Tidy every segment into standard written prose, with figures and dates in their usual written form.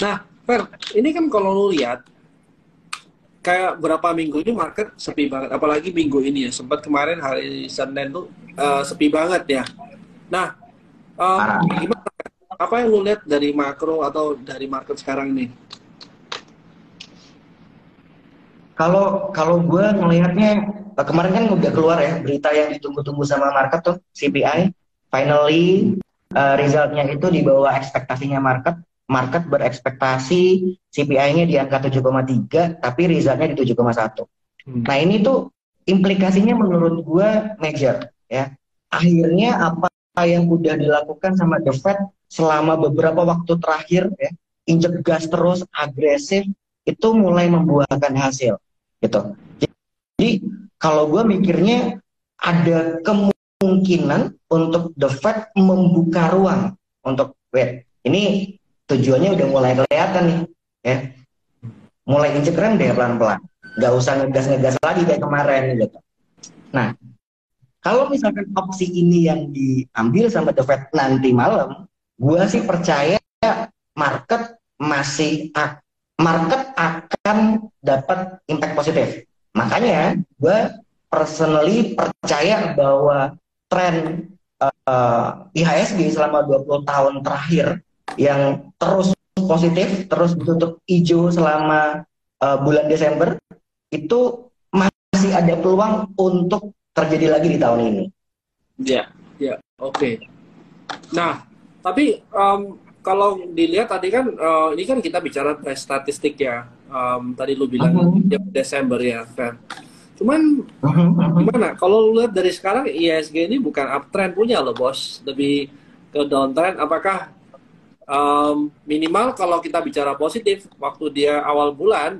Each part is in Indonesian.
Nah, Fer, ini kan kalau lu lihat kayak berapa minggu ini market sepi banget, apalagi minggu ini ya. Sempat kemarin hari Senin tuh sepi banget ya. Nah, Parah. gimana? Apa yang lu lihat dari makro atau dari market sekarang nih? Kalau kalau gue ngelihatnya kemarin kan udah keluar ya berita yang ditunggu-tunggu sama market tuh CPI. Finally resultnya itu di bawah ekspektasinya market. Market berekspektasi CPI-nya di angka 7,3 tapi resultnya di 7,1. Hmm. Nah ini tuh implikasinya menurut gue major ya. Akhirnya apa yang udah dilakukan sama The Fed selama beberapa waktu terakhir ya, injek gas terus agresif itu mulai membuahkan hasil gitu. Jadi kalau gue mikirnya ada kemungkinan untuk The Fed membuka ruang untuk wait. Ini tujuannya udah mulai kelihatan nih ya. Mulai injek rem deh pelan-pelan. Nggak usah ngegas-ngegas lagi kayak kemarin gitu. Nah, kalau misalkan opsi ini yang diambil sama The Fed nanti malam, gue sih percaya market masih market akan dapat impact positif. Makanya gue personally percaya bahwa tren IHSG selama 20 tahun terakhir yang terus positif, terus ditutup hijau selama bulan Desember, itu masih ada peluang untuk terjadi lagi di tahun ini. Ya, ya, oke. Nah, tapi kalau dilihat tadi kan ini kan kita bicara statistik ya. Tadi lu bilang Desember ya, Fer. Cuman gimana? Kalau lu lihat dari sekarang ISG ini bukan uptrend punya loh, bos. Lebih ke downtrend. Apakah minimal kalau kita bicara positif waktu dia awal bulan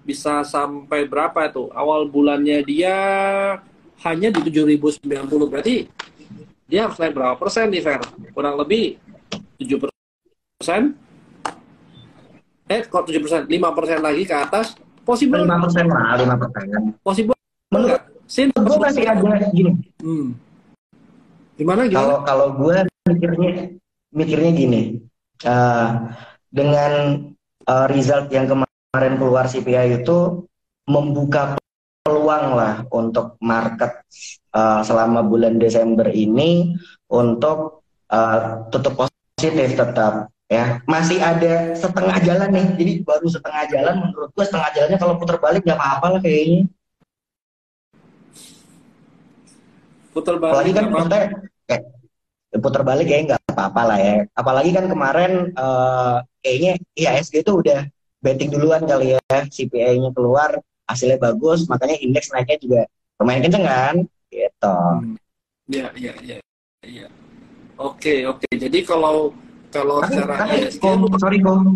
bisa sampai berapa itu? Awal bulannya dia hanya di 7.090, berarti dia harus naik berapa persen nih, Fer? Kurang lebih 7%. Kok 7%? 5% lagi ke atas. Possible 5% lah, 5%. possible Menurut nggak? Sin gue possible masih nggak? ada gini. Hmm. Gimana gimana? Kalau gue mikirnya gini, uh, dengan result yang kemarin keluar CPI itu membuka peluang lah untuk market selama bulan Desember ini untuk tutup positif tetap ya. Masih ada setengah jalan nih, jadi baru setengah jalan. Menurut gue setengah jalannya kalau putar balik nggak apa-apa lah kayaknya. Putar Apalagi balik kan apa? maksudnya kayak putar balik ya nggak apa-apa lah ya. Apalagi kan kemarin kayaknya IHSG itu udah betting duluan kali ya, CPI-nya keluar hasilnya bagus, makanya indeks naiknya juga lumayan kenceng kan, gitu. Hmm. Ya, ya, ya, ya. Oke, oke. Jadi kalau kalau secara Tapi ISG kok lu sorry kok,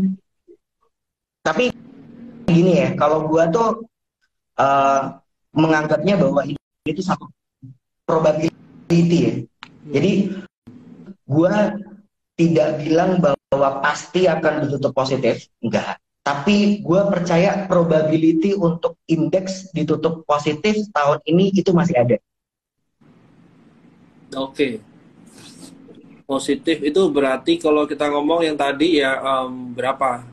tapi gini ya, kalau gua tuh eh, menganggapnya bahwa ini itu satu probability ya. Jadi gua tidak bilang bahwa pasti akan ditutup positif, enggak. Tapi gue percaya probability untuk indeks ditutup positif tahun ini itu masih ada. oke. Positif itu berarti kalau kita ngomong yang tadi ya berapa?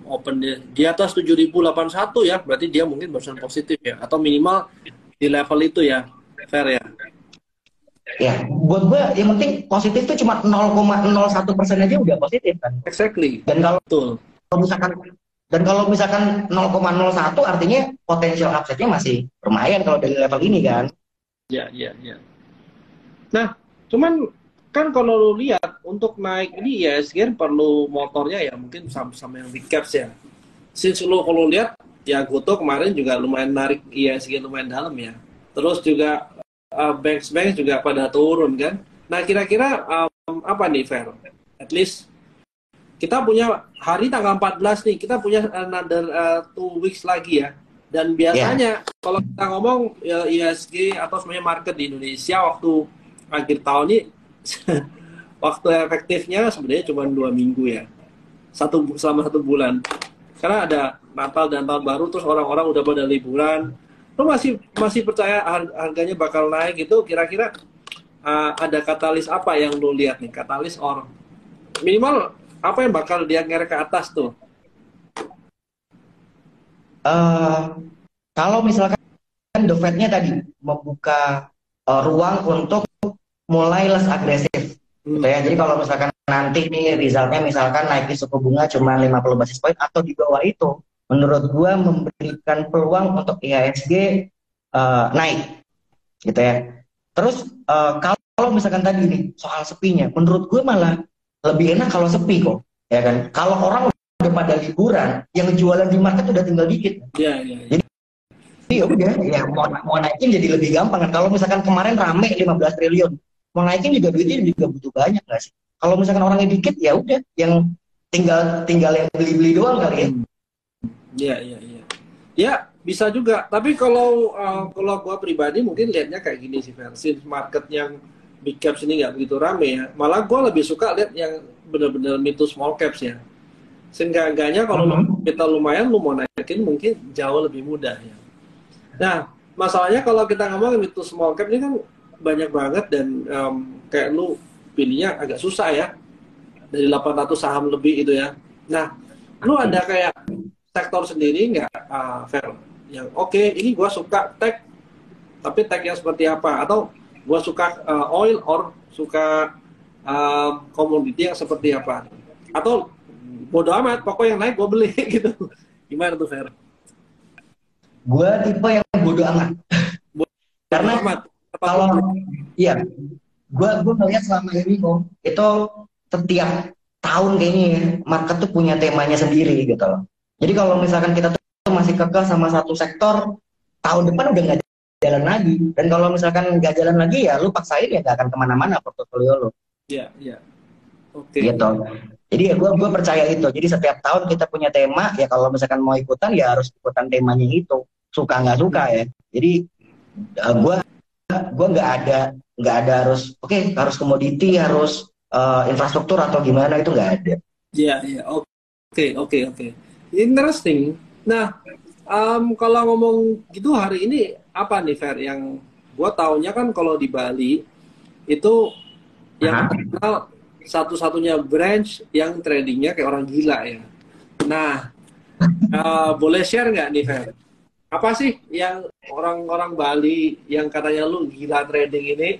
Open di atas 7.081 ya, berarti dia mungkin barusan positif ya, atau minimal di level itu ya, fair ya. Ya, buat gue yang penting positif itu cuma 0,01% aja udah positif kan. Exactly, Dan kalau betul. misalkan kalau misalkan 0,01 artinya potensial upside-nya masih lumayan kalau dari level ini kan. Ya, ya, ya. Nah, cuman kan kalau lu lihat untuk naik ini ya ISG perlu motornya ya mungkin sama-sama yang big caps ya. Since lu kalau lihat ya Goto kemarin juga lumayan narik ISG lumayan dalam ya. Terus juga banks juga pada turun kan. Nah, kira-kira apa nih, Fer? At least kita punya hari tanggal 14 nih, kita punya another 2 weeks lagi ya. Dan Ya, biasanya kalau kita ngomong ISG atau sebenarnya market di Indonesia waktu akhir tahun ini waktu efektifnya sebenarnya cuma 2 minggu ya, selama 1 bulan, karena ada Natal dan Tahun Baru, terus orang-orang udah pada liburan. Lo masih masih percaya harganya bakal naik itu? Kira-kira ada katalis apa yang lo lihat nih, katalis or minimal Apa yang bakal dia ngerek ke atas tuh? Eh, Kalau misalkan The Fed-nya tadi membuka ruang untuk mulai less agresif gitu Hmm. ya. Jadi kalau misalkan nanti nih resultnya misalkan naikin suku bunga cuma 50 basis point atau di bawah itu, menurut gua memberikan peluang untuk IHSG naik gitu ya. Terus kalau misalkan tadi nih soal sepinya, menurut gua malah lebih enak kalau sepi kok, ya kan? Kalau orang udah pada liburan, yang jualan di market udah tinggal dikit. Iya, iya, iya. Jadi ya udah, ya mau naikin jadi lebih gampang kan. Kalau misalkan kemarin rame 15 triliun, mau naikin juga duitnya juga butuh banyak nggak sih? Kalau misalkan orangnya dikit, ya udah, yang tinggal tinggal yang beli-beli doang kali ya. Hmm. Iya, iya, iya. Ya, bisa juga. Tapi kalau gua pribadi mungkin lihatnya kayak gini sih, versi market yang big caps ini nggak begitu rame ya. Malah gua lebih suka lihat yang benar-benar mid to small caps ya. Seenggaknya kalau kita lumayan, lu mau naikin mungkin jauh lebih mudah ya. Nah, masalahnya kalau kita ngomong mid to small cap ini kan banyak banget dan kayak lu pilihnya agak susah ya. Dari 800 saham lebih itu ya. Nah, lu ada kayak sektor sendiri nggak, Fer? Yang oke, ini gue suka tech, tapi tech yang seperti apa? Atau gue suka oil, or suka komoditi yang seperti apa? Atau bodo amat, pokoknya yang naik gue beli gitu. Gimana tuh, Fer? Gue tipe yang bodoh amat. Bodo Karena amat. Apapun. kalau iya, gue ngeliat selama ini kok itu setiap tahun kayaknya ya, market tuh punya temanya sendiri gitu loh. Jadi kalau misalkan kita tuh masih kekeh sama satu sektor, tahun depan udah nggak jalan lagi. Dan kalau misalkan nggak jalan lagi ya lu paksain ya nggak akan kemana-mana portofolio lu Ya, ya. Oke. gitu. Jadi ya gue percaya itu. Jadi setiap tahun kita punya tema ya kalau misalkan mau ikutan ya harus ikutan temanya itu. Suka nggak suka ya. Jadi gue gue nggak ada harus harus komoditi harus infrastruktur atau gimana itu nggak ada. Ya, ya. Oke, oke, oke. Interesting. Nah, kalau ngomong gitu hari ini apa nih, Fer? Yang gua taunya kan kalau di Bali itu yang Aha. terkenal satu-satunya branch yang tradingnya kayak orang gila ya. Nah, boleh share nggak nih, Fer? Apa sih yang orang-orang Bali yang katanya lu gila trading ini,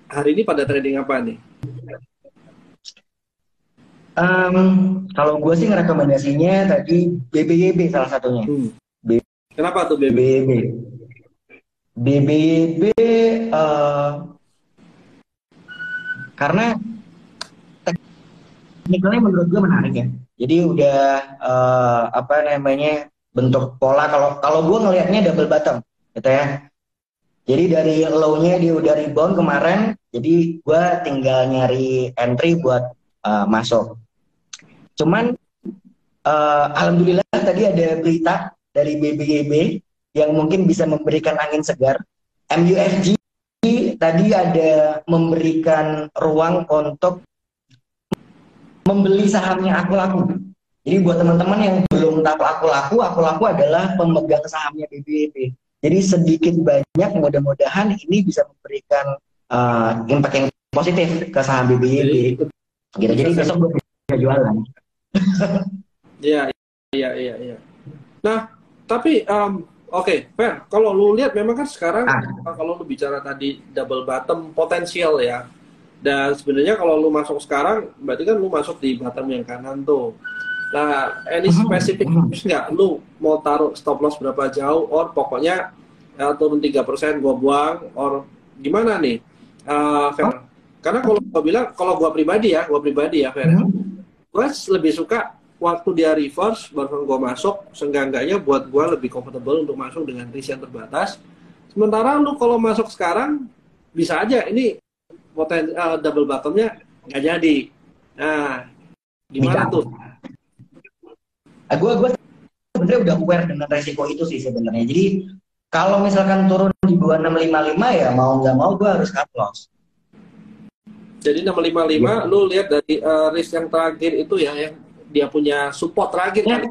hari ini pada trading apa nih? Kalau gue sih ngerekomendasinya tadi BBYB salah satunya. Hmm. Kenapa tuh, Baby? BBYB. BBYB karena teknikalnya menurut gue menarik ya. Jadi udah apa namanya bentuk pola kalau kalau gue ngelihatnya double bottom gitu ya. Jadi dari low-nya dia udah rebound kemarin, jadi gue tinggal nyari entry buat masuk. Cuman alhamdulillah tadi ada berita dari BBYB yang mungkin bisa memberikan angin segar. MUFG tadi ada memberikan ruang untuk membeli sahamnya Aku Laku. Jadi buat teman-teman yang belum tahu Aku Laku adalah pemegang sahamnya BBYB. Jadi sedikit banyak mudah-mudahan ini bisa memberikan impact yang positif ke saham BBYB. Gitu. Jadi besok gue bisa jualan. Iya, iya, iya, iya. Nah, tapi oke, Fer, kalau lu lihat memang kan sekarang kalau lu bicara tadi double bottom potensial ya. Dan sebenarnya kalau lu masuk sekarang, berarti kan lu masuk di bottom yang kanan tuh. Nah, any specific tips nggak? Lu mau taruh stop loss berapa jauh, or pokoknya turun 3% gua buang, or gimana nih, Fer? Karena kalau gua bilang, kalau gua pribadi ya, Fer, gua lebih suka waktu dia reverse baru gue masuk, seenggak-enggaknya buat gue lebih comfortable untuk masuk dengan risk yang terbatas. Sementara lu kalau masuk sekarang bisa aja ini double bottomnya nggak jadi. Nah, gimana Bisa. tuh? Gue sebenarnya udah aware dengan resiko itu sih sebenarnya. Jadi kalau misalkan turun di 2655 ya mau nggak mau gue harus cut loss. Jadi 655 lu lihat dari risk yang terakhir itu ya, yang dia punya support terakhir kan?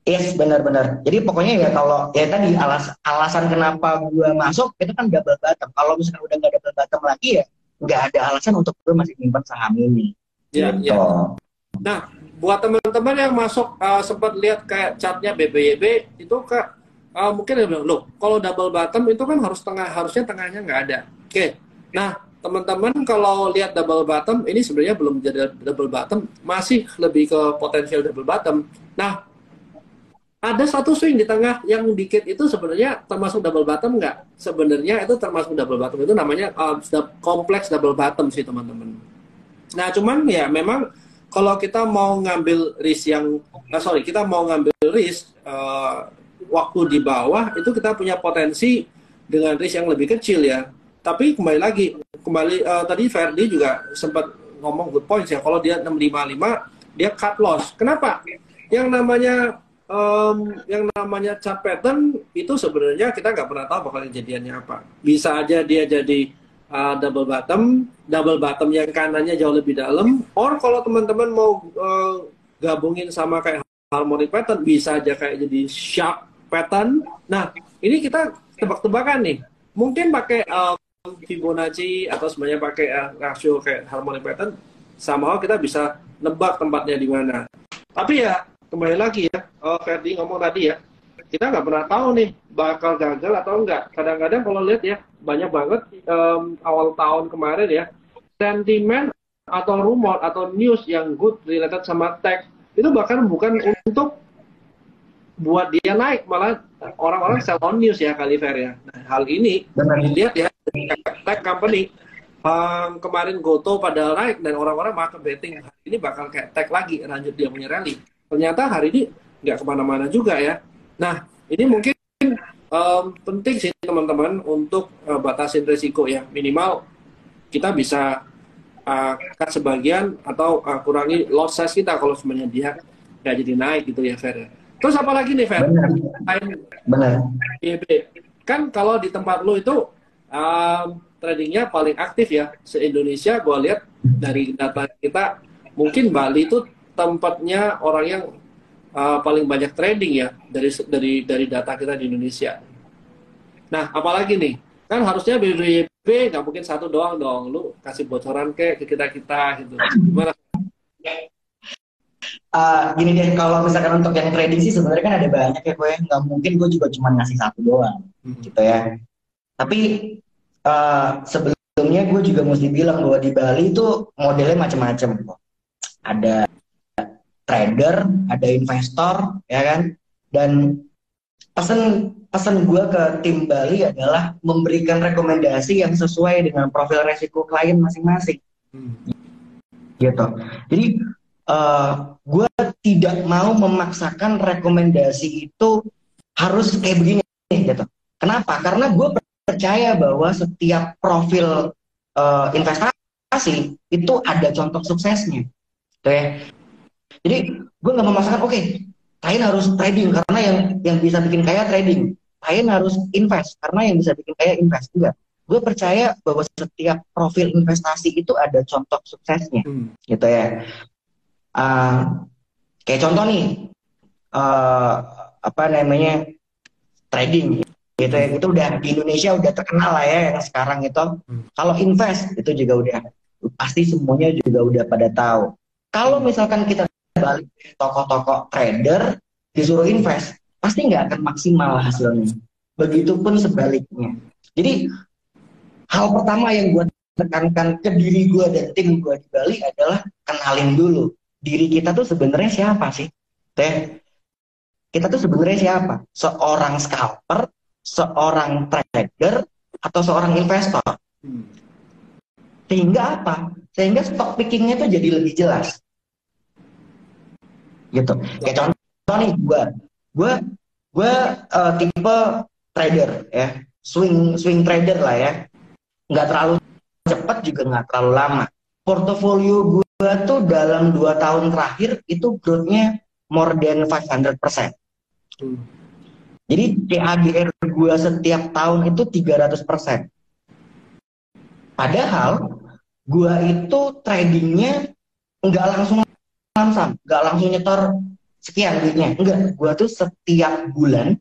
Yes, benar-benar. Jadi pokoknya ya kalau ya tadi alasan kenapa gue masuk itu kan double bottom. Kalau misalkan udah nggak double bottom lagi ya nggak ada alasan untuk gue masih nyimpan saham ini. Ya, gitu. ya. Nah, buat teman-teman yang masuk sempat lihat kayak chartnya BBYB itu Kak, mungkin dia bilang, loh, kalau double bottom itu kan harusnya tengahnya nggak ada. Oke. Nah, teman-teman kalau lihat double bottom ini sebenarnya belum jadi double bottom, masih lebih ke potensial double bottom. Nah, ada satu swing di tengah yang dikit itu sebenarnya termasuk double bottom nggak? Sebenarnya itu termasuk double bottom, itu namanya kompleks double bottom sih teman-teman. Nah, cuman ya memang kalau kita mau ngambil risk yang, kita mau ngambil risk waktu di bawah itu kita punya potensi dengan risk yang lebih kecil ya. Tapi tadi Ferdi juga sempat ngomong good points ya. Kalau dia 655 dia cut loss. Kenapa? Yang namanya chart pattern itu sebenarnya kita nggak pernah tahu bakal kejadiannya apa. Bisa aja dia jadi double bottom yang kanannya jauh lebih dalam. Or kalau teman-teman mau gabungin sama kayak harmonic pattern, bisa aja kayak jadi sharp pattern. Nah, ini kita tebak-tebakan nih. Mungkin pakai Fibonacci atau sebenarnya pakai rasio kayak harmonic pattern, somehow kita bisa nebak tempatnya di mana. Tapi ya kembali lagi ya, Ferdi ngomong tadi ya, kita nggak pernah tahu nih bakal gagal atau enggak. Kadang-kadang kalau lihat ya, banyak banget awal tahun kemarin ya, sentimen atau rumor atau news yang good related sama tech, itu bahkan bukan untuk buat dia naik, malah orang-orang sell on news ya kali Fer ya. Nah, hal ini dilihat ya, tech company kemarin Goto pada naik dan orang-orang malah betting hari ini bakal kayak tech lagi, lanjut dia punya rally. Ternyata hari ini nggak kemana-mana juga ya. Nah, ini mungkin penting sih teman-teman untuk batasin risiko ya. Minimal kita bisa cut sebagian atau kurangi loss size kita kalau sebenarnya dia nggak jadi naik gitu ya Fer. Terus apa lagi nih Fer? Benar. Kan kalau di tempat lu itu tradingnya paling aktif ya se-Indonesia. Gue lihat dari data kita, mungkin Bali itu tempatnya orang yang paling banyak trading ya dari data kita di Indonesia. Nah, apalagi nih, kan harusnya BBB nggak mungkin satu doang dong. Lu kasih bocoran ke kita gitu. Gimana? Gini deh, kalau misalkan untuk yang trading sih sebenarnya kan ada banyak ya gue, nggak mungkin gue juga cuma ngasih satu doang, gitu ya. Tapi sebelumnya gue juga mesti bilang bahwa di Bali itu modelnya macam-macam. Ada trader, ada investor, ya kan. Dan pesan gue ke tim Bali adalah memberikan rekomendasi yang sesuai dengan profil resiko klien masing-masing. Gitu. Jadi gue tidak mau memaksakan rekomendasi itu harus kayak begini gitu. Kenapa? Karena gue percaya bahwa setiap profil investasi itu ada contoh suksesnya, gitu ya. Jadi gue nggak memaksakan, oke, kalian harus trading karena yang bisa bikin kaya trading, kalian harus invest karena yang bisa bikin kaya invest. Enggak. Gue percaya bahwa setiap profil investasi itu ada contoh suksesnya, gitu ya. Kayak contoh nih, trading gitu ya, itu udah di Indonesia udah terkenal lah ya yang sekarang itu. Kalau invest itu juga udah pasti semuanya juga udah pada tahu. Kalau misalkan kita balik tokoh-tokoh trader disuruh invest, pasti nggak akan maksimal hasilnya. Begitupun sebaliknya. Jadi hal pertama yang gue tekankan ke diri gue dan tim gue di Bali adalah kenalin dulu diri kita tuh sebenarnya siapa sih, teh? Kita tuh sebenarnya siapa? Seorang scalper, seorang trader, atau seorang investor? Sehingga apa? Sehingga stock pickingnya tuh jadi lebih jelas. Gitu. Kayak contoh nih, gue tipe trader ya, swing trader lah ya, nggak terlalu cepat juga nggak terlalu lama. Portofolio gue tuh dalam 2 tahun terakhir itu growth-nya more than 500%. Jadi CAGR gue setiap tahun itu 300%. Padahal gue itu tradingnya nggak langsung lamsam, nggak langsung nyetor sekian duitnya. Enggak, gue tuh setiap bulan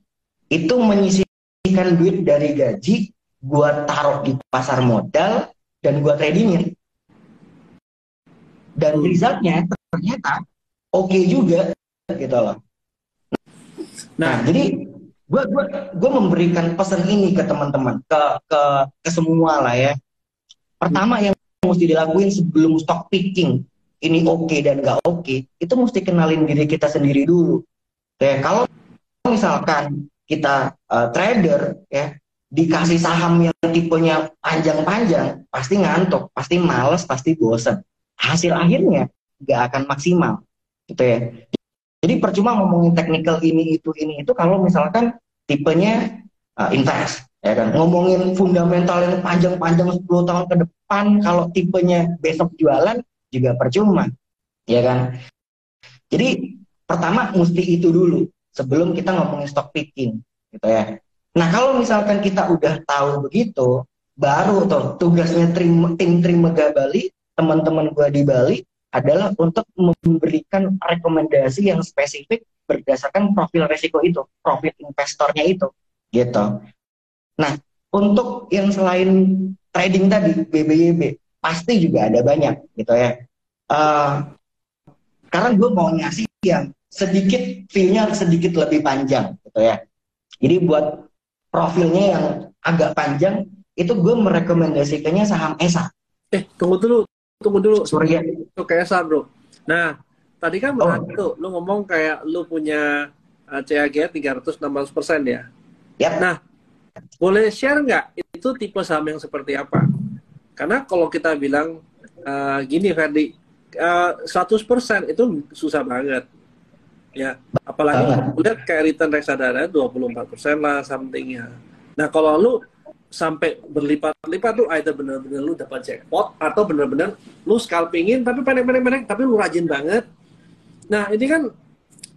itu menyisihkan duit dari gaji, gue taruh di pasar modal dan gue tradingin. dan resultnya ternyata oke juga gitu loh. Nah, jadi gue memberikan pesan ini ke teman-teman, ke semua lah ya. Pertama yang mesti dilakuin sebelum stock picking ini oke dan nggak oke, itu mesti kenalin diri kita sendiri dulu. Ya, kalau misalkan kita trader ya dikasih saham yang tipenya panjang-panjang, pasti ngantuk, pasti males, pasti bosen. Hasil akhirnya nggak akan maksimal, gitu ya. Jadi percuma ngomongin technical ini itu kalau misalkan tipenya invest, ya kan. Ngomongin fundamental yang panjang-panjang 10 tahun ke depan, kalau tipenya besok jualan juga percuma, ya kan. Jadi pertama mesti itu dulu sebelum kita ngomongin stock picking, gitu ya. Nah kalau misalkan kita udah tahu begitu, baru tuh tugasnya tim Trimega Bali, teman-teman gua di Bali adalah untuk memberikan rekomendasi yang spesifik berdasarkan profil resiko itu, profil investornya itu, gitu. Nah, untuk yang selain trading tadi, BBYB, pasti juga ada banyak, gitu ya. Karena gue mau ngasih yang sedikit, feel-nya sedikit lebih panjang, gitu ya. Jadi buat profilnya yang agak panjang, itu gue merekomendasikannya saham ESA. Tunggu dulu. Surya. Itu kayak ESA, bro. Nah, tadi kan menarik tuh, lu ngomong kayak lu punya CAGR 316% ya. Yep. Nah, boleh share nggak itu tipe saham yang seperti apa? Karena kalau kita bilang gini, Ferdi, 100% itu susah banget. Ya, apalagi lihat kayak return reksadana 24% lah something-nya. Nah, kalau lu sampai berlipat-lipat tuh either bener-bener lu dapat jackpot atau bener-bener lu scalpingin tapi pendek-pendek tapi lu rajin banget. Nah, ini kan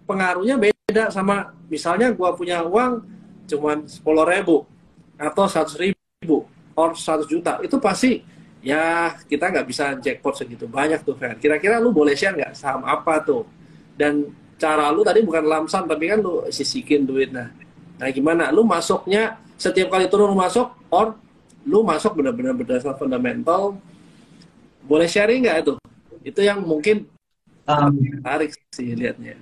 pengaruhnya beda sama misalnya gua punya uang cuman 10.000 atau 100.000 or 100 juta. Itu pasti ya kita nggak bisa jackpot segitu banyak tuh, Fer. Kira-kira lu boleh share nggak saham apa tuh? Dan cara lu tadi bukan lamsam tapi kan lu sisikin duit. Nah gimana? Lu masuknya setiap kali turun lu masuk, or lu masuk benar-benar berdasarkan fundamental? Boleh sharing nggak itu? Itu yang mungkin menarik sih liatnya.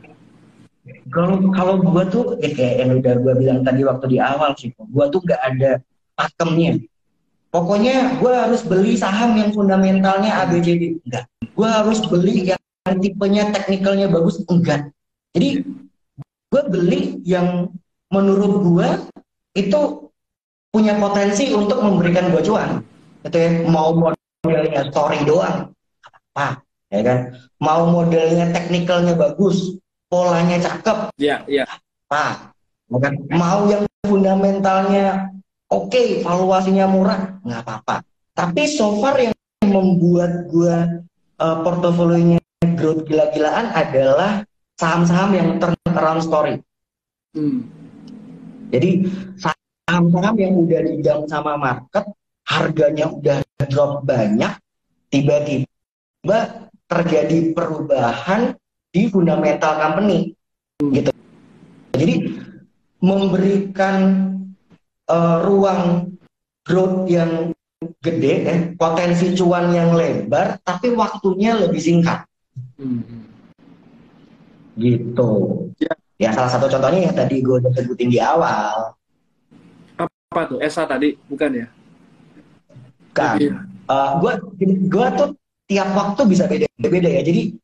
Kalau gue tuh kayak yang udah gue bilang tadi waktu di awal sih, gue tuh nggak ada pakemnya. Pokoknya gue harus beli saham yang fundamentalnya ABCD, enggak. Gue harus beli yang tipenya teknikalnya bagus, enggak. Jadi gue beli yang menurut gue itu punya potensi untuk memberikan gue cuan, gitu ya. Mau modelnya story doang, apa, ya kan? Mau modelnya teknikalnya bagus, polanya cakep, apa, ya kan? Mau yang fundamentalnya oke, valuasinya murah, nggak apa-apa. Tapi so far yang membuat gue portofolionya growth gila-gilaan adalah saham-saham yang turnaround story. Jadi saham-saham yang udah di-dump sama market, harganya udah drop banyak, tiba-tiba terjadi perubahan di fundamental company, gitu. Jadi memberikan ruang growth yang gede, potensi cuan yang lebar, tapi waktunya lebih singkat. Gitu. Ya salah satu contohnya yang tadi gue udah sebutin di awal. Apa tuh? ESA tadi, bukan ya? Kan. Gue tuh tiap waktu bisa beda-beda ya. Jadi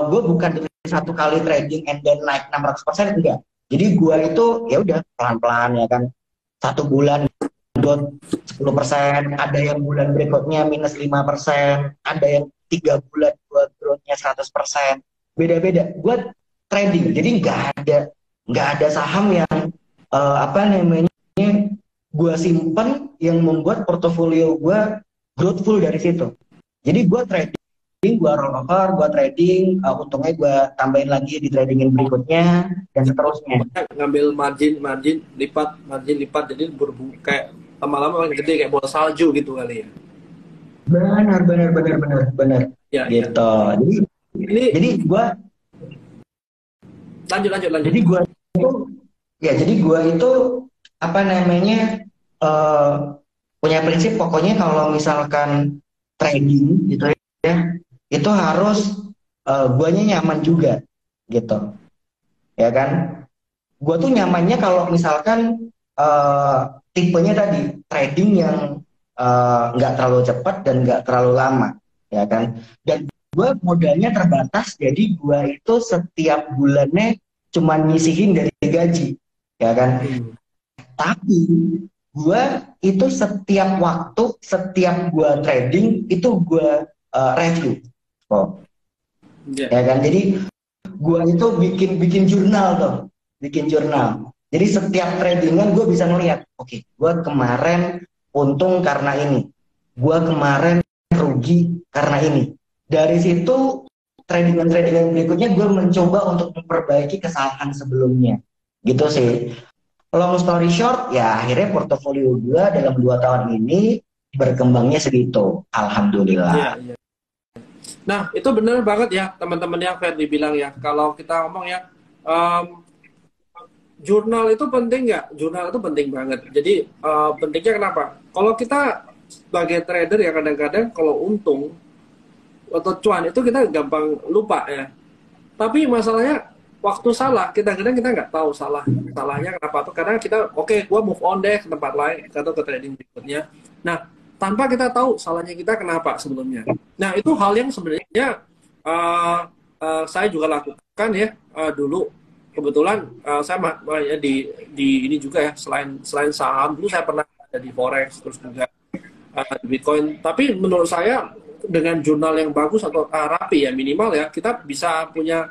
gue bukan dari satu kali trading and then naik 600%, enggak. Jadi gue itu ya udah pelan-pelan ya kan. 1 bulan growth 10%, ada yang bulan berikutnya minus 5%, ada yang 3 bulan buat growth-nya 100%. Beda-beda. Gue trading, jadi nggak ada saham yang gue simpen yang membuat portofolio gue growthful dari situ. Jadi gue trading, gue rollover, gue trading, untungnya gue tambahin lagi di tradingin berikutnya dan seterusnya. Ngambil margin lipat, jadi kayak lama-lama makin gede kayak bola salju gitu kali ya. Benar. Ya, gitu. Ya. Jadi gue lanjut. Jadi gue itu punya prinsip, pokoknya kalau misalkan trading gitu ya, itu harus guanya nyaman juga gitu, ya kan? Gue tuh nyamannya kalau misalkan tipenya tadi trading yang nggak terlalu cepat dan nggak terlalu lama, ya kan? Dan gue modalnya terbatas, jadi gue itu setiap bulannya cuma nyisihin dari gaji, ya kan? Tapi gue itu setiap waktu, setiap gue trading itu gue review, ya kan? Jadi gue itu bikin bikin jurnal tuh, bikin jurnal. Jadi setiap tradingan gue bisa ngeliat, oke, gue kemarin untung karena ini, gue kemarin rugi karena ini. Dari situ tradingan-tradingan berikutnya gue mencoba untuk memperbaiki kesalahan sebelumnya, gitu sih. Long story short, ya akhirnya portofolio gue dalam 2 tahun ini berkembangnya segitu, alhamdulillah. Iya. Nah, itu benar banget ya teman-teman yang Ferdi bilang ya. Kalau kita ngomong ya, jurnal itu penting nggak? Jurnal itu penting banget. Jadi pentingnya kenapa? Kalau kita sebagai trader ya kadang-kadang kalau untung atau cuan itu kita gampang lupa ya. Tapi masalahnya waktu salah, kadang-kadang kita nggak tahu salahnya kenapa tuh. Kadang kita gua move on deh ke tempat lain atau ke trading berikutnya. Nah, tanpa kita tahu salahnya kita kenapa sebelumnya. Nah, itu hal yang sebenarnya saya juga lakukan ya dulu. Kebetulan saya ya di ini juga ya, selain saham dulu saya pernah ada di forex, terus juga di Bitcoin. Tapi menurut saya dengan jurnal yang bagus atau rapi ya, minimal ya, kita bisa punya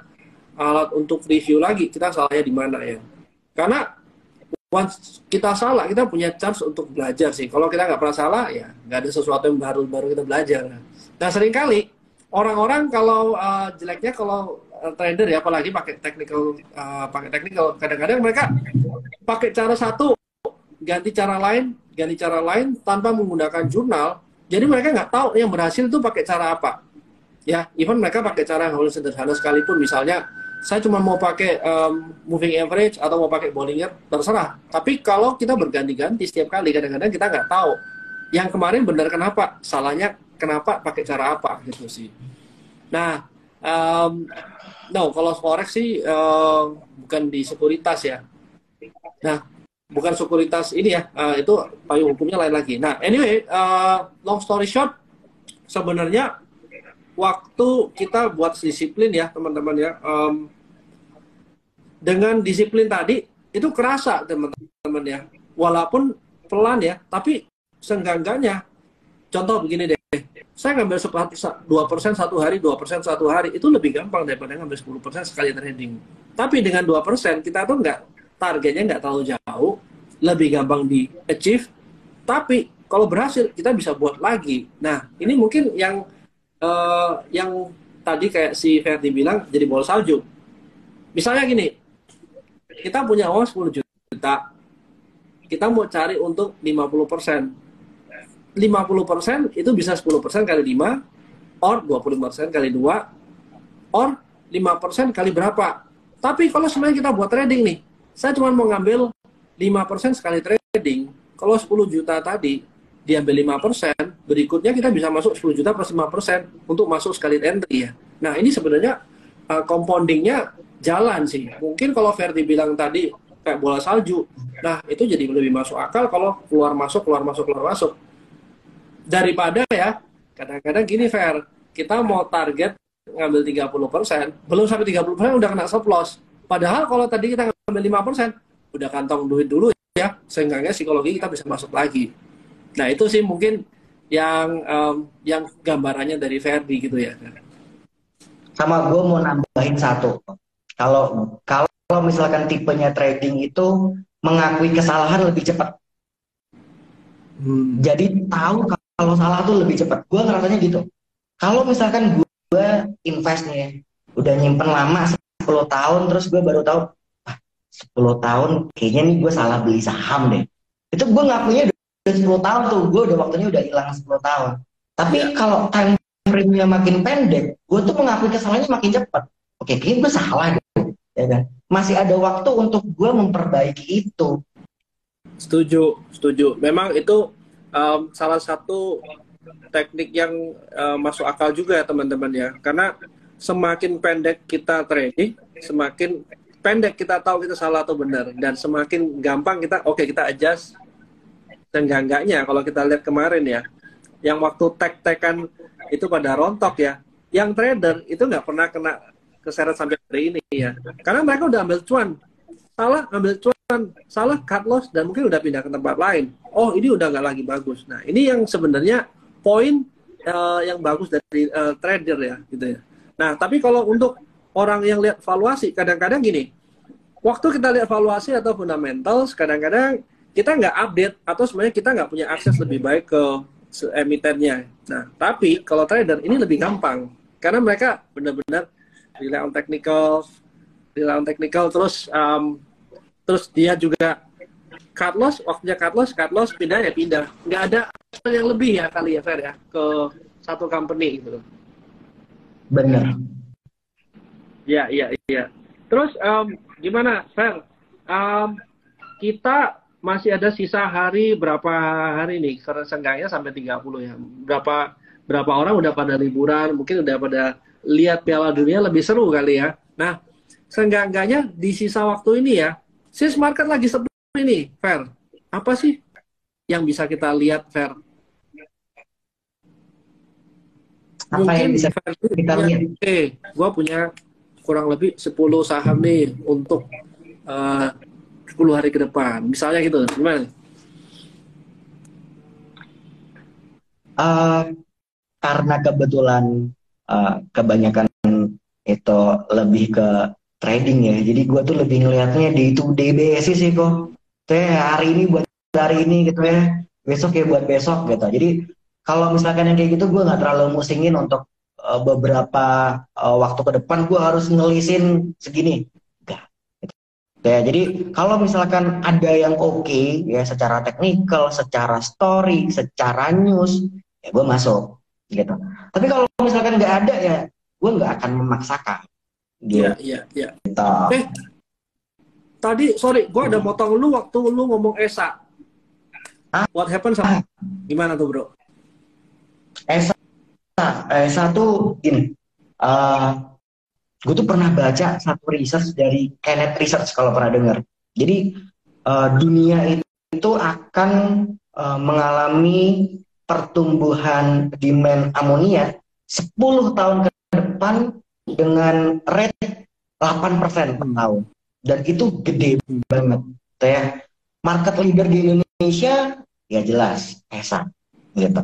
alat untuk review lagi kita salahnya di mana ya. Karena once kita salah, kita punya chance untuk belajar sih. Kalau kita nggak pernah salah, ya nggak ada sesuatu yang baru kita belajar. Nah, seringkali orang-orang kalau jeleknya kalau trader ya, apalagi pakai technical, kadang-kadang mereka pakai cara satu, ganti cara lain tanpa menggunakan jurnal. Jadi mereka nggak tahu yang berhasil itu pakai cara apa. Ya, even mereka pakai cara yang harus sederhana sekalipun, misalnya saya cuma mau pakai moving average atau mau pakai Bollinger, terserah. Tapi kalau kita berganti-ganti setiap kali, kadang-kadang kita nggak tahu yang kemarin benar kenapa, salahnya kenapa, pakai cara apa gitu sih. Nah, kalau forex sih bukan di sekuritas ya. Nah, bukan sekuritas ini ya, itu payung hukumnya lain lagi. Nah, anyway, long story short, sebenarnya waktu kita buat disiplin ya teman-teman ya, dengan disiplin tadi itu kerasa teman-teman ya, walaupun pelan ya, tapi seenggak-enggaknya, contoh begini deh, saya ngambil 2% satu hari, 2% satu hari, itu lebih gampang daripada ngambil 10% sekali trading. Tapi dengan 2% kita tuh targetnya nggak terlalu jauh, lebih gampang di achieve, tapi kalau berhasil kita bisa buat lagi. Nah, ini mungkin yang tadi kayak si Ferdi bilang jadi bola salju. Misalnya gini, kita punya uang 10 juta, kita mau cari untuk 50%. 50% itu bisa 10% kali 5, or 25% kali 2, or 5% kali berapa. Tapi kalau sebenarnya kita buat trading nih, saya cuma mau ngambil 5% sekali trading, kalau 10 juta tadi diambil 5%, berikutnya kita bisa masuk 10 juta plus 5% untuk masuk sekali entry ya. Nah, ini sebenarnya compoundingnya jalan sih. Mungkin kalau Ferdi bilang tadi kayak bola salju, nah itu jadi lebih masuk akal kalau keluar masuk. Daripada ya, kadang-kadang gini Fer, kita mau target ngambil 30%, belum sampai 30% udah kena stop loss. Padahal kalau tadi kita ngambil 5%, udah kantong duit dulu ya, seenggaknya psikologi kita bisa masuk lagi. Nah, itu sih mungkin yang gambarannya dari Ferdi gitu ya. Sama gue mau nambahin satu. Kalau misalkan tipenya trading itu mengakui kesalahan lebih cepat. Jadi tahu kalau salah tuh lebih cepat. Gue ngerasanya gitu. Kalau misalkan gue invest nih, udah nyimpen lama 10 tahun, terus gue baru tahu 10 tahun kayaknya nih gue salah beli saham deh. Itu gue ngakuinya udah 10 tahun tuh, gue udah waktunya udah hilang 10 tahun. Tapi kalau time frame-nya makin pendek, gue tuh mengakui kesalahannya makin cepat. Oke, kayaknya gue salah gitu, ya kan? Masih ada waktu untuk gue memperbaiki itu. Setuju. Memang itu salah satu teknik yang masuk akal juga ya teman-teman ya. Karena semakin pendek kita trading, semakin pendek kita tahu kita salah atau benar, dan semakin gampang kita kita adjust. Dan enggaknya kalau kita lihat kemarin ya, yang waktu tek-tekan itu pada rontok ya, yang trader itu nggak pernah kena keseret sampai hari ini ya, karena mereka udah ambil cuan, salah ambil cuan, salah cut loss, dan mungkin udah pindah ke tempat lain. Oh, ini udah nggak lagi bagus. Nah, ini yang sebenarnya poin yang bagus dari trader ya, gitu ya. Nah, tapi kalau untuk orang yang lihat valuasi, kadang-kadang gini, waktu kita lihat valuasi atau fundamentals, kadang-kadang kita nggak update, atau sebenarnya kita nggak punya akses lebih baik ke emitennya. Nah, tapi kalau trader ini lebih gampang, karena mereka benar-benar rely on technical, terus dia juga cut loss, waktunya cut loss, pindah ya pindah. Nggak ada yang lebih ya kali ya, Fer ya, ke satu company gitu. Bener. Iya. Terus gimana, Fer? Kita masih ada sisa hari berapa hari nih? Seenggaknya sampai 30 ya. Berapa orang udah pada liburan, mungkin udah pada lihat Piala Dunia, lebih seru kali ya. Nah, seenggaknya di sisa waktu ini ya, sis market lagi sepi nih, Fer. Apa sih yang bisa kita lihat, Fer? Mungkin bisa kita lihat. Gue punya kurang lebih 10 saham nih untuk 10 hari ke depan, misalnya gitu, gimana? Karena kebetulan kebanyakan itu lebih ke trading ya, jadi gue tuh lebih ngelihatnya day to day basis sih kok. Hari ini buat hari ini gitu ya, besok ya buat besok gitu. Jadi kalau misalkan yang kayak gitu, gue nggak terlalu musingin untuk beberapa waktu ke depan gue harus ngelisin segini. Ya, jadi kalau misalkan ada yang oke ya, secara teknikal, secara story, secara news, ya gue masuk gitu. Tapi kalau misalkan nggak ada ya, gue nggak akan memaksakan. Gitu. Iya. Tadi sorry, gue ada motong lu waktu lu ngomong ESA. What happened sama? Gimana tuh, bro? ESA tuh gini. Gue tuh pernah baca satu research dari Kenneth Research, kalau pernah dengar. Jadi dunia itu akan mengalami pertumbuhan demand amonia 10 tahun ke depan dengan rate 8% per tahun. Dan itu gede banget. Ya. Market leader di Indonesia ya jelas ESA gitu.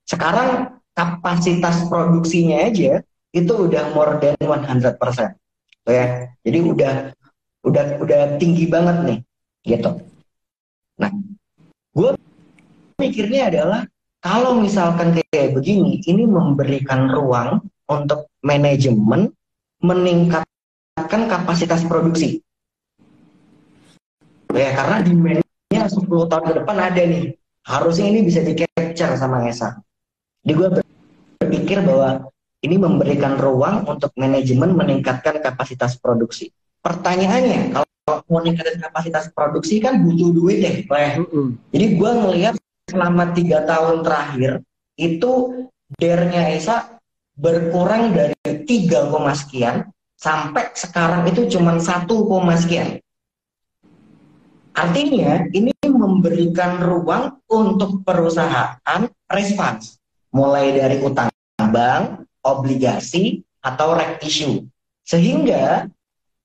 Sekarang kapasitas produksinya aja itu udah more than 100%. Ya. Jadi udah tinggi banget nih gitu. Nah, gue mikirnya adalah kalau misalkan kayak begini, ini memberikan ruang untuk manajemen meningkatkan kapasitas produksi. Ya, karena demand-nya 10 tahun ke depan ada nih. Harusnya ini bisa di-capture sama ESA. Jadi gue berpikir bahwa ini memberikan ruang untuk manajemen meningkatkan kapasitas produksi. Pertanyaannya, kalau meningkatkan kapasitas produksi kan butuh duit deh. Jadi gue ngelihat selama 3 tahun terakhir itu DER-nya ESA berkurang dari 3, sekian sampai sekarang itu cuma 1, sekian. Artinya ini memberikan ruang untuk perusahaan respons, mulai dari utang bank, obligasi, atau reg issue. Sehingga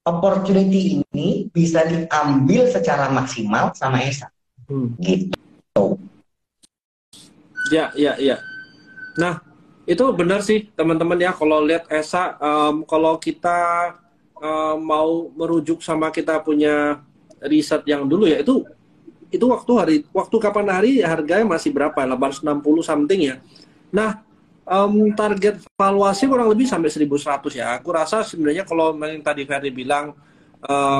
opportunity ini bisa diambil secara maksimal sama ESA. Gitu. Ya. Nah, itu benar sih teman-teman ya, kalau lihat ESA, kalau kita mau merujuk sama kita punya riset yang dulu ya, itu waktu kapan hari harganya masih berapa? 860 something ya. Nah, target valuasi kurang lebih sampai 1.100 ya. Aku rasa sebenarnya kalau yang tadi Ferry bilang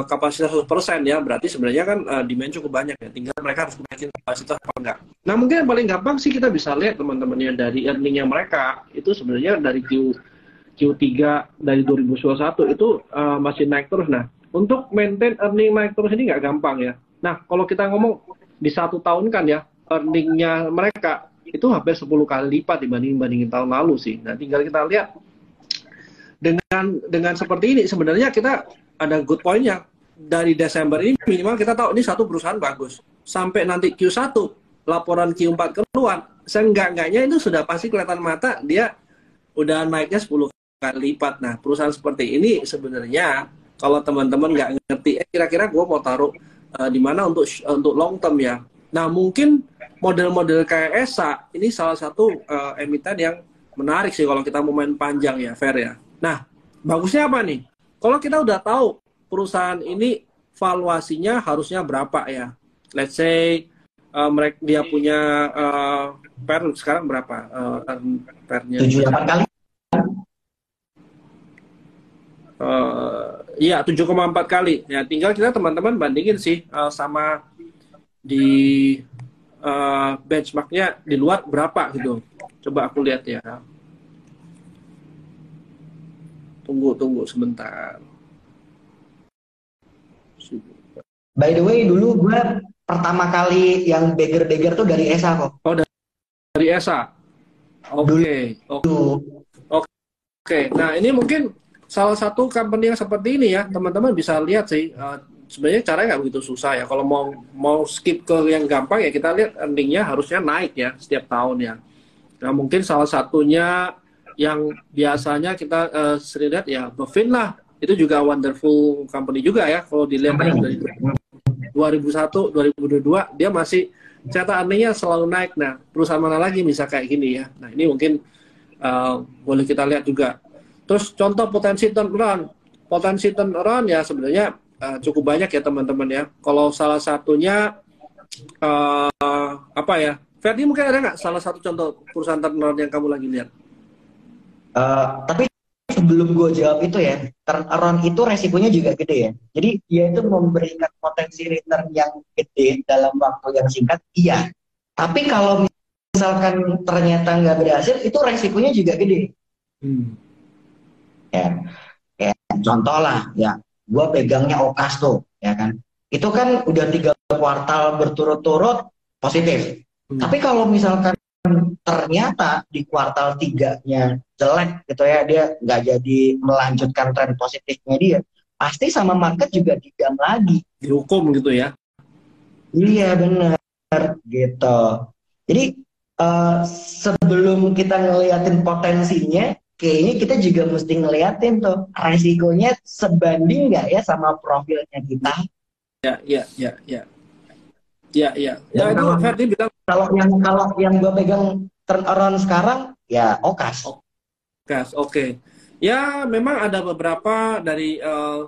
kapasitas 100% ya, berarti sebenarnya kan demand cukup banyak ya. Tinggal mereka harus naikin kapasitas apa enggak. Nah, mungkin yang paling gampang sih kita bisa lihat teman-teman ya, dari earningnya mereka itu sebenarnya dari Q3 dari 2021 itu masih naik terus. Nah, untuk maintain earning naik terus ini nggak gampang ya. Nah, kalau kita ngomong di 1 tahun kan ya, earningnya mereka itu hampir 10 kali lipat dibandingin tahun lalu sih. Nah, tinggal kita lihat dengan seperti ini sebenarnya kita ada good point-nya. Dari Desember ini minimal kita tahu ini satu perusahaan bagus. Sampai nanti Q1 laporan Q4 keluar, seenggak-enggaknya itu sudah pasti kelihatan mata dia udah naiknya 10 kali lipat. Nah, perusahaan seperti ini sebenarnya kalau teman-teman nggak ngerti, kira-kira gue mau taruh di mana untuk long term ya. Nah, mungkin model-model kayak ESA ini salah satu emiten yang menarik sih kalau kita mau main panjang ya, Fer ya. Nah, bagusnya apa nih? Kalau kita udah tahu perusahaan ini valuasinya harusnya berapa ya? Let's say mereka dia punya per sekarang berapa? Pernya 7-8 kali. Iya, 7,4 kali. Ya, tinggal kita teman-teman bandingin sih sama di benchmarknya di luar berapa gitu. Coba aku lihat ya. Tunggu sebentar. By the way, dulu gue pertama kali yang beggar tuh dari ESA kok. Oh, dari ESA. Oke. Oke. Nah, ini mungkin salah satu company yang seperti ini ya, teman-teman bisa lihat sih. Sebenarnya caranya nggak begitu susah ya. Kalau mau skip ke yang gampang ya, kita lihat earningnya harusnya naik ya setiap tahun ya. Nah, mungkin salah satunya yang biasanya kita sering lihat ya Bevin lah. Itu juga wonderful company juga ya. Kalau dilihat dari 2001, 2022 dia masih cetak earningnya selalu naik. Nah, perusahaan mana lagi bisa kayak gini ya. Nah, ini mungkin boleh kita lihat juga. Terus contoh potensi turnaround. Potensi turnaround ya sebenarnya cukup banyak ya teman-teman ya. Kalau salah satunya apa ya? Ferdi mungkin ada nggak salah satu contoh perusahaan turnaround yang kamu lagi lihat? Tapi sebelum gue jawab itu ya, turnaround itu resikonya juga gede ya. Jadi dia itu memberikan potensi return yang gede dalam waktu yang singkat, iya. Tapi kalau misalkan ternyata nggak berhasil, itu resikonya juga gede. Ya, contoh lah, ya, gue pegangnya Okas tuh, ya kan. Itu kan udah 3 kuartal berturut-turut positif. Tapi kalau misalkan ternyata di kuartal 3-nya jelek gitu ya, dia nggak jadi melanjutkan tren positifnya dia, pasti sama market juga didam lagi. Dihukum gitu ya? Iya benar gitu. Jadi sebelum kita ngeliatin potensinya, kayaknya kita juga mesti ngeliatin tuh resikonya sebanding nggak ya sama profilnya kita. Ya. Ya, itu Ferdi bilang kalau yang gue pegang turnaround sekarang ya Okas. Oke. Ya, memang ada beberapa dari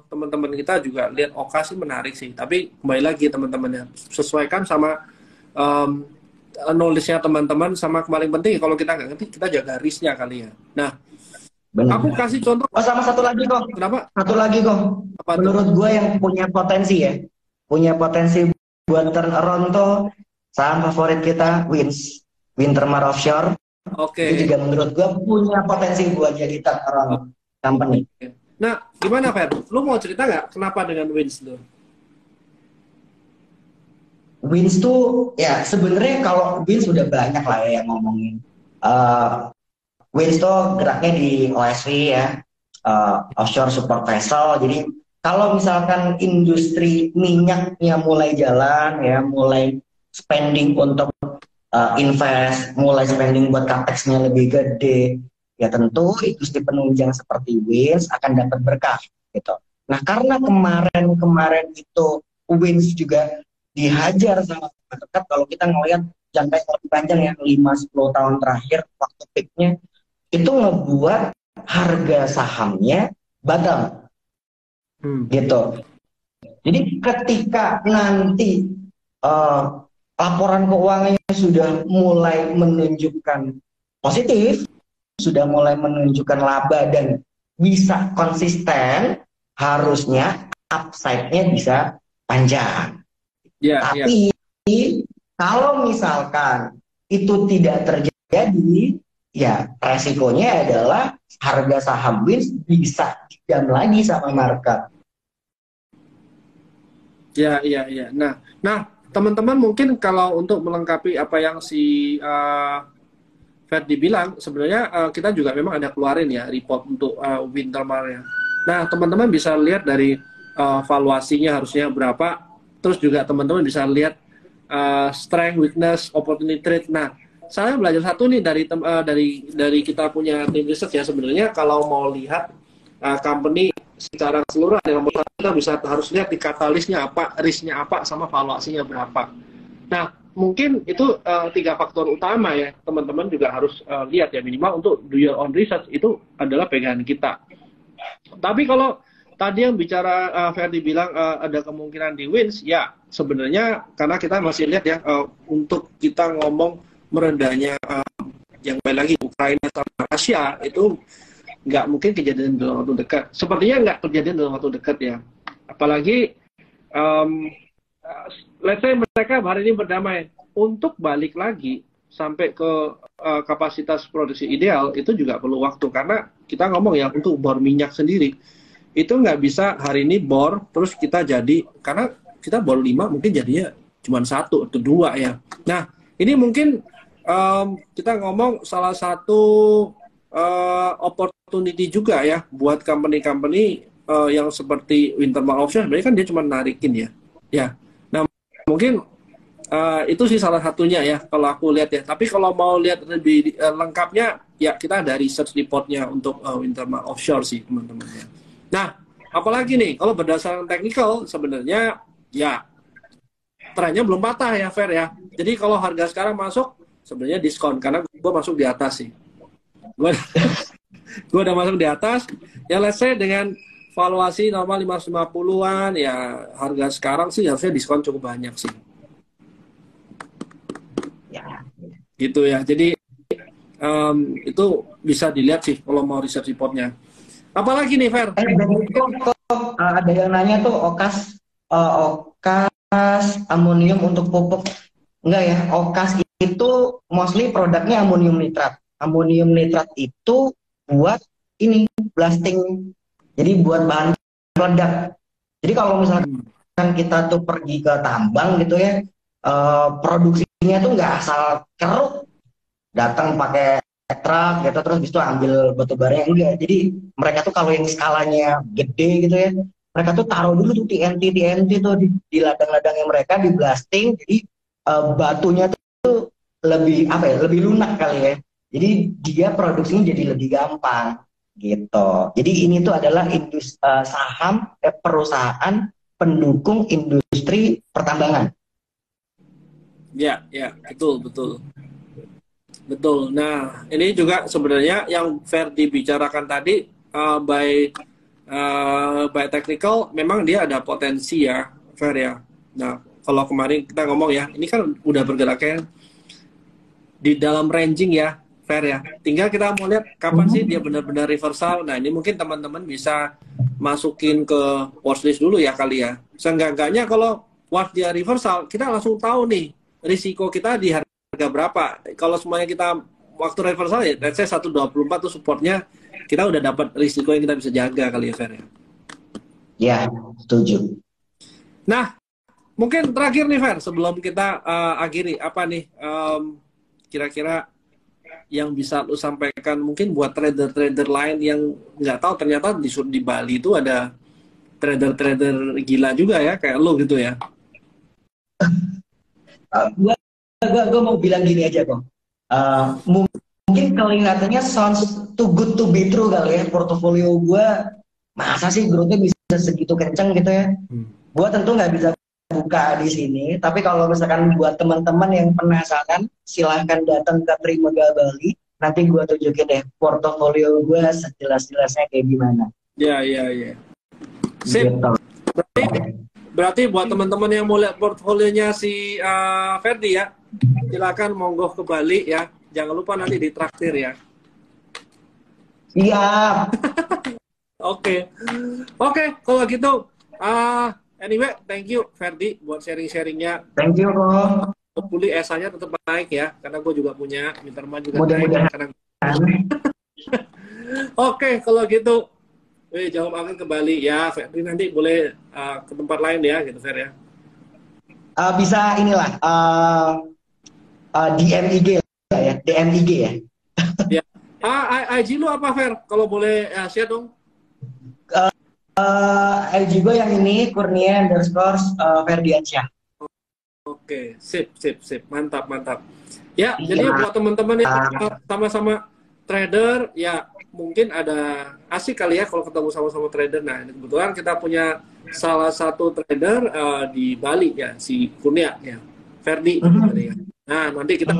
teman-teman kita juga lihat Okas sih menarik sih. Tapi kembali lagi teman-teman ya, sesuaikan sama knowledge-nya teman-teman, sama paling penting kalau kita nggak ngerti, kita jaga risk-nya kali ya. Nah, benar. Aku kasih contoh. Sama satu lagi kok. Kenapa? Satu lagi kok. Menurut gue yang punya potensi ya, punya potensi buat turnaround tuh saham favorit kita Wintermar Offshore. Oke. Itu juga menurut gue punya potensi buat jadi turnaround company. Nah, gimana Fer? Lu mau cerita nggak kenapa dengan Wins tuh? Wins tuh ya sebenarnya kalau Wins sudah banyak lah ya yang ngomongin. Wins tuh geraknya di OSV ya, offshore support vessel. Jadi kalau misalkan industri minyaknya mulai jalan ya, mulai spending untuk invest, mulai spending buat capex-nya lebih gede, ya tentu industri penunjang seperti Wins akan dapat berkah gitu. Nah, karena kemarin itu Wins juga dihajar sama market, kalau kita ngelihat jangka yang lebih panjang ya 5-10 tahun terakhir waktu peaknya, itu ngebuat harga sahamnya badam. Gitu. Jadi ketika nanti laporan keuangannya sudah mulai menunjukkan positif, sudah mulai menunjukkan laba dan bisa konsisten, harusnya upside-nya bisa panjang. Tapi kalau misalkan itu tidak terjadi, ya resikonya adalah harga saham Wins bisa didam lagi sama market. Ya. Nah, teman-teman mungkin kalau untuk melengkapi apa yang si Ferdi bilang, sebenarnya kita juga memang ada keluarin ya report untuk Wintermar ya. Nah, teman-teman bisa lihat dari valuasinya harusnya berapa, terus juga teman-teman bisa lihat strength, weakness, opportunity trade. Nah, saya belajar satu nih dari kita punya tim research ya, sebenarnya kalau mau lihat company secara keseluruhan yang kita bisa harus lihat di katalisnya apa, risknya apa, sama valuasinya berapa. Nah, mungkin itu tiga faktor utama ya, teman-teman juga harus lihat ya, minimal untuk do your own research itu adalah pegangan kita. Tapi kalau tadi yang bicara Ferdi bilang ada kemungkinan di wins, ya sebenarnya karena kita masih lihat ya untuk kita ngomong merendahnya yang baik lagi Ukraina sama Rusia itu nggak mungkin kejadian dalam waktu dekat. Sepertinya nggak kejadian dalam waktu dekat ya. Apalagi let's say mereka hari ini berdamai, untuk balik lagi sampai ke kapasitas produksi ideal itu juga perlu waktu, karena kita ngomong ya untuk bor minyak sendiri itu nggak bisa hari ini bor terus kita jadi, karena kita bor 5 mungkin jadinya cuma 1 atau 2 ya. Nah ini mungkin kita ngomong salah satu opportunity juga ya buat company-company yang seperti Wintermar Offshore. Sebenarnya kan dia cuma narikin ya. Nah mungkin itu sih salah satunya ya kalau aku lihat ya. Tapi kalau mau lihat lebih lengkapnya ya kita ada research reportnya untuk Wintermar Offshore sih teman-teman ya. Nah apalagi nih kalau berdasarkan technical sebenarnya ya trennya belum patah ya Fer ya. Jadi kalau harga sekarang masuk sebenarnya diskon karena gue masuk di atas sih. Gue udah masuk di atas ya, let's say dengan valuasi normal 550-an ya, harga sekarang sih harusnya diskon cukup banyak sih ya. Gitu ya, jadi itu bisa dilihat sih kalau mau research reportnya. Apalagi nih Fer? Ada yang nanya tuh Okas amonium untuk pupuk. Enggak ya, Okas itu mostly produknya amonium nitrat. Amonium nitrat itu buat ini blasting, jadi buat bahan peledak. Jadi kalau misalkan kita tuh pergi ke tambang gitu ya, produksinya tuh nggak asal keruk datang pakai truk gitu terus bisa ambil batu baranya, enggak. Jadi mereka tuh kalau yang skalanya gede gitu ya, mereka tuh taruh dulu tuh TNT tuh di ladang-ladangnya mereka, di blasting, jadi batunya tuh lebih apa ya, lebih lunak kali ya. Jadi dia produksinya jadi lebih gampang gitu. Jadi ini tuh adalah perusahaan pendukung industri pertambangan. Ya, betul. Nah, ini juga sebenarnya yang Ferdi bicarakan tadi by technical memang dia ada potensi ya, Fer ya. Nah, kalau kemarin kita ngomong ya, ini kan udah bergeraknya di dalam ranging ya, Fer ya. Tinggal kita mau lihat kapan sih dia benar-benar reversal. Nah, ini mungkin teman-teman bisa masukin ke watchlist dulu ya kali ya. Seenggak-enggaknya kalau waktu dia reversal, kita langsung tahu nih risiko kita di harga berapa. Kalau semuanya kita waktu reversal ya, let's say 124 tuh supportnya, kita udah dapat risiko yang kita bisa jaga kali ya, Fer ya. Ya, setuju. Nah, mungkin terakhir nih Fer, sebelum kita akhiri, apa nih kira-kira yang bisa lu sampaikan mungkin buat trader-trader lain yang nggak tahu ternyata di Bali itu ada trader-trader gila juga ya kayak lu gitu ya. Gue mau bilang gini aja kok. Mungkin kelihatannya sounds too good to be true kali ya, portofolio gue masa sih growth-nya bisa segitu kenceng gitu ya. Gue tentu nggak bisa buka di sini, tapi kalau misalkan buat teman-teman yang penasaran, silahkan datang ke Trimegah Bali, nanti gue tunjukin deh portofolio gue sejelas-jelasnya kayak gimana. Ya. Sip. Gitu. Berarti buat teman-teman yang mau lihat portofolionya si Ferdi ya, silakan monggo ke Bali ya. Jangan lupa nanti ditraktir ya. Iya. Oke, kalau gitu. Anyway, thank you Ferdi buat sharing-sharingnya. Thank you kok. Hopefully ESA-nya tetap naik ya, karena gue juga punya, Wintermar juga mudah-mudahan. naik. Oke, kalau gitu, jauh banget ke Bali ya, Ferdi nanti boleh ke tempat lain ya, gitu Fer ya. Bisa inilah DM IG lah ya, DM IG ya. Ya. IG lu apa, Fer? Kalau boleh share dong. IG gue yang ini Kurnia_Ferdiansyah. Oke, sip, sip, sip. Mantap, mantap. Ya, Iya. jadi buat teman-teman yang sama-sama trader, ya mungkin ada asik kali ya kalau ketemu sama-sama trader. Nah, ini kebetulan kita punya salah satu trader di Bali ya, si Kurnia ya, Ferdi. Ya. Nah, nanti kita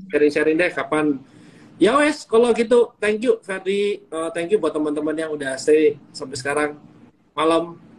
sharing-sharing deh kapan. Ya wes, kalau gitu, thank you Ferdi, thank you buat teman-teman yang udah stay sampai sekarang malam.